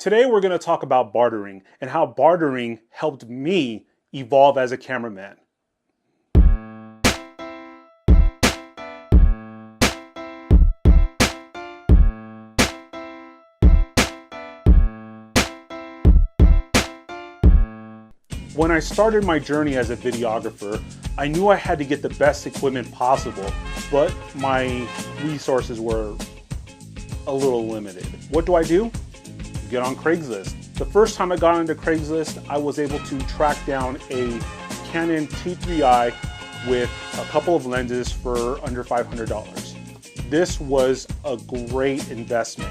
Today we're going to talk about bartering and how bartering helped me evolve as a cameraman. When I started my journey as a videographer, I knew I had to get the best equipment possible, but my resources were a little limited. What do? Get on Craigslist. The first time I got onto Craigslist, I was able to track down a Canon T3i with a couple of lenses for under $500. This was a great investment.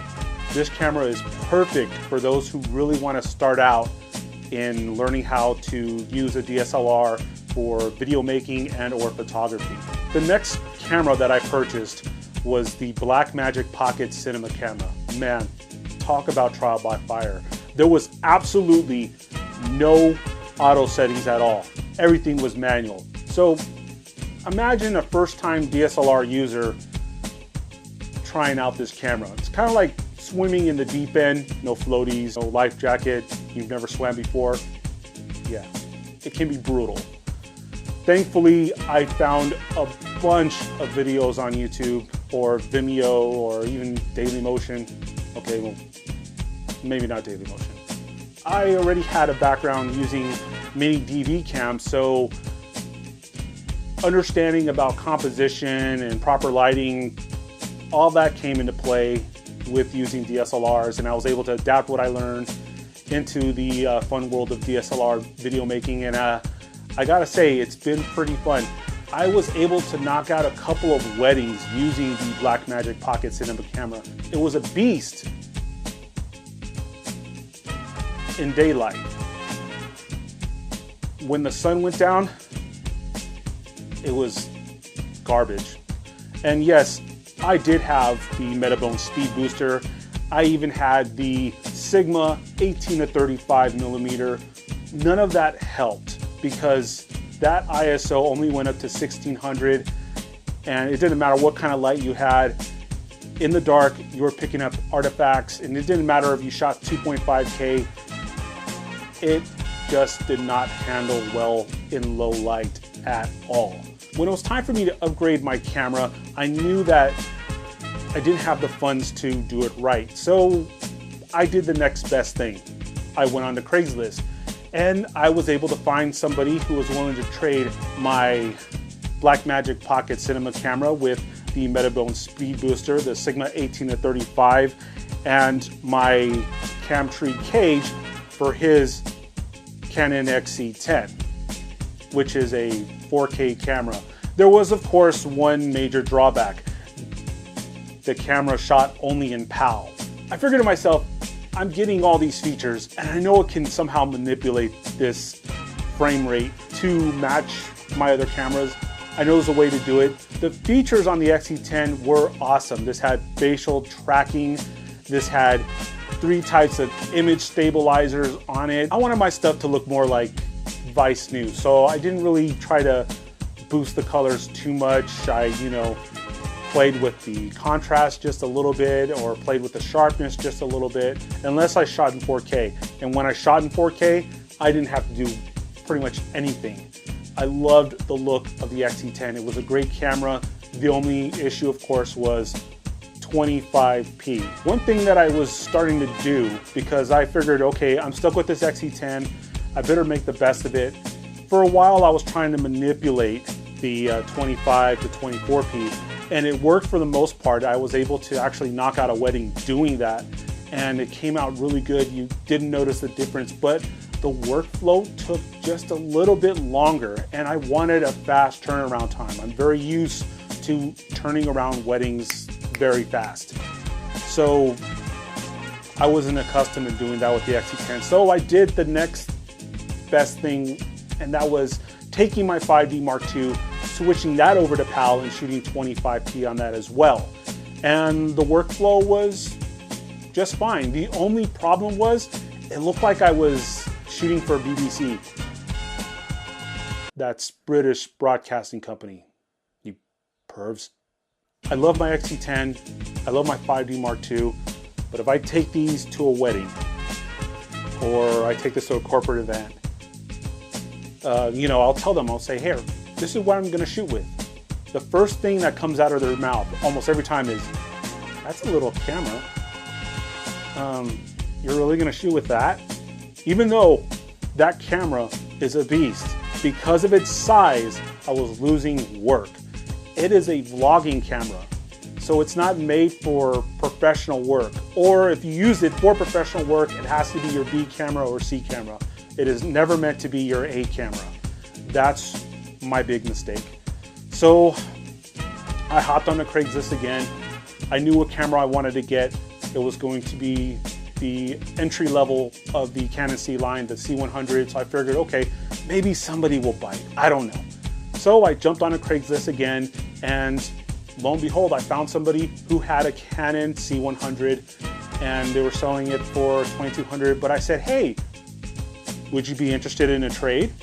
This camera is perfect for those who really want to start out in learning how to use a DSLR for video making and or photography. The next camera that I purchased was the Blackmagic Pocket Cinema camera. Man, talk about trial by fire. There was absolutely no auto settings at all. Everything was manual. So imagine a first-time DSLR user trying out this camera. It's kind of like swimming in the deep end, no floaties, no life jacket, you've never swam before. Yeah, it can be brutal. Thankfully, I found a bunch of videos on YouTube or Vimeo or even Dailymotion. Okay, well, maybe not Dailymotion. I already had a background using mini DV cams, so understanding about composition and proper lighting, all that came into play with using DSLRs, and I was able to adapt what I learned into the fun world of DSLR video making, and I gotta say, it's been pretty fun. I was able to knock out a couple of weddings using the Blackmagic Pocket Cinema camera. It was a beast in daylight. When the sun went down, it was garbage. And yes, I did have the Metabone Speed Booster. I even had the Sigma 18 to 35 millimeter. None of that helped because that ISO only went up to 1600, and it didn't matter what kind of light you had. In the dark, you were picking up artifacts, and it didn't matter if you shot 2.5K. It just did not handle well in low light at all. When it was time for me to upgrade my camera, I knew that I didn't have the funds to do it right. So I did the next best thing. I went on to Craigslist, and I was able to find somebody who was willing to trade my Blackmagic Pocket Cinema camera with the Metabone Speed Booster, the Sigma 18 to 35, and my Camtree cage for his Canon XC10, which is a 4K camera. There was, of course, one major drawback. The camera shot only in PAL. I figured to myself, I'm getting all these features, and I know it can somehow manipulate this frame rate to match my other cameras. I know there's a way to do it. The features on the XC10 were awesome. This had facial tracking. This had 3 types of image stabilizers on it. I wanted my stuff to look more like Vice News, so I didn't really try to boost the colors too much. I, played with the contrast just a little bit or played with the sharpness just a little bit, unless I shot in 4K. And when I shot in 4K, I didn't have to do pretty much anything. I loved the look of the XC10. It was a great camera. The only issue, of course, was 25p. One thing that I was starting to do, because I figured, okay, I'm stuck with this XC10, I better make the best of it. For a while, I was trying to manipulate the 25 to 24p, and it worked for the most part. I was able to actually knock out a wedding doing that, and it came out really good. You didn't notice the difference, but the workflow took just a little bit longer, and I wanted a fast turnaround time. I'm very used to turning around weddings very fast. So I wasn't accustomed to doing that with the XC10. So I did the next best thing, and that was taking my 5D Mark II, switching that over to PAL and shooting 25p on that as well. And the workflow was just fine. The only problem was it looked like I was shooting for BBC. That's British Broadcasting Company, you pervs. I love my XC10, I love my 5D Mark II, but if I take these to a wedding, or I take this to a corporate event, you know, I'll tell them, I'll say, here, this is what I'm gonna shoot with. The first thing that comes out of their mouth almost every time is, that's a little camera. You're really gonna shoot with that? Even though that camera is a beast, because of its size, I was losing work. It is a vlogging camera, so it's not made for professional work. Or if you use it for professional work, it has to be your B camera or C camera. It is never meant to be your A camera. That's my big mistake. So I hopped on the Craigslist again. I knew what camera I wanted to get. It was going to be the entry level of the Canon C line, the C100. So I figured, okay, maybe somebody will bite. I don't know. So I jumped on a Craigslist again, and lo and behold, I found somebody who had a Canon C100 and they were selling it for $2,200. But I said, hey, would you be interested in a trade?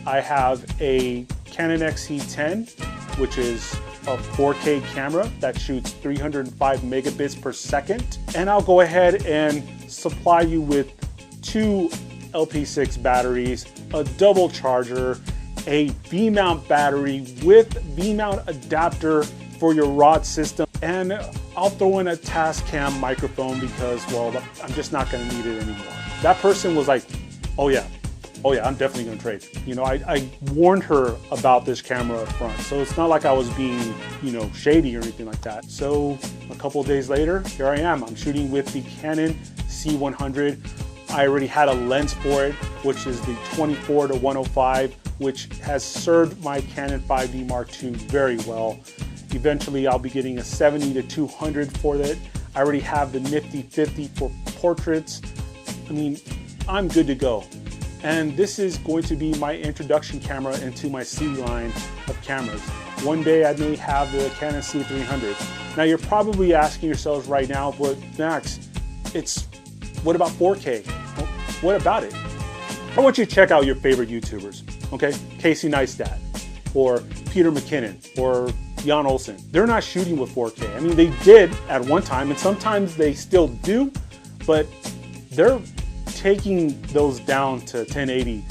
I have a Canon XE10, which is a 4K camera that shoots 305 megabits per second. And I'll go ahead and supply you with 2 LP6 batteries, a double charger, a V-mount battery with V-mount adapter for your rod system, and I'll throw in a Tascam microphone because, well, I'm just not gonna need it anymore. That person was like, oh yeah, I'm definitely gonna trade. You know, I warned her about this camera up front, so it's not like I was being, you know, shady or anything like that. So a couple of days later, here I am. I'm shooting with the Canon C100. I already had a lens for it, which is the 24-105, which has served my Canon 5D Mark II very well. Eventually, I'll be getting a 70-200 for it. I already have the nifty 50 for portraits. I mean, I'm good to go. And this is going to be my introduction camera into my C line of cameras. One day I may have the Canon C300. Now you're probably asking yourselves right now, but Max, what about 4K? Well, what about it? I want you to check out your favorite YouTubers, okay? Casey Neistat, or Peter McKinnon, or Jan Olsen. They're not shooting with 4K. I mean, they did at one time, and sometimes they still do, but they're taking those down to 1080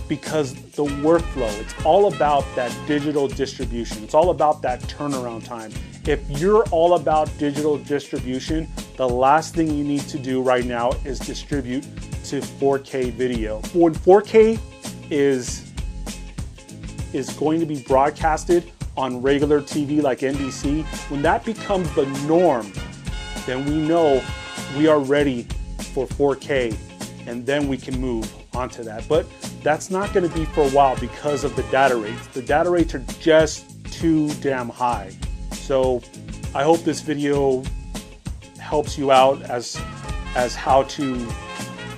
because the workflow, it's all about that digital distribution. It's all about that turnaround time. If you're all about digital distribution, the last thing you need to do right now is distribute to 4K video. When 4K is going to be broadcasted on regular TV like NBC, when that becomes the norm, then we know we are ready for 4K, and then we can move onto that. But that's not going to be for a while because of the data rates. The data rates are just too damn high. So I hope this video helps you out as how to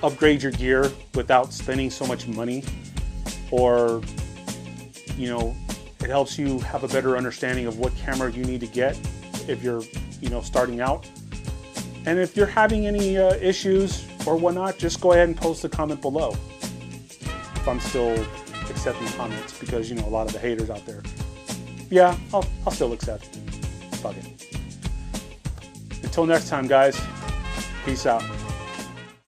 upgrade your gear without spending so much money, or, you know, it helps you have a better understanding of what camera you need to get if you're, you know, starting out. And if you're having any issues or whatnot, just go ahead and post a comment below. If I'm still accepting comments, because, you know, a lot of the haters out there. Yeah, I'll still accept. Fuck it. Until next time, guys. Peace out.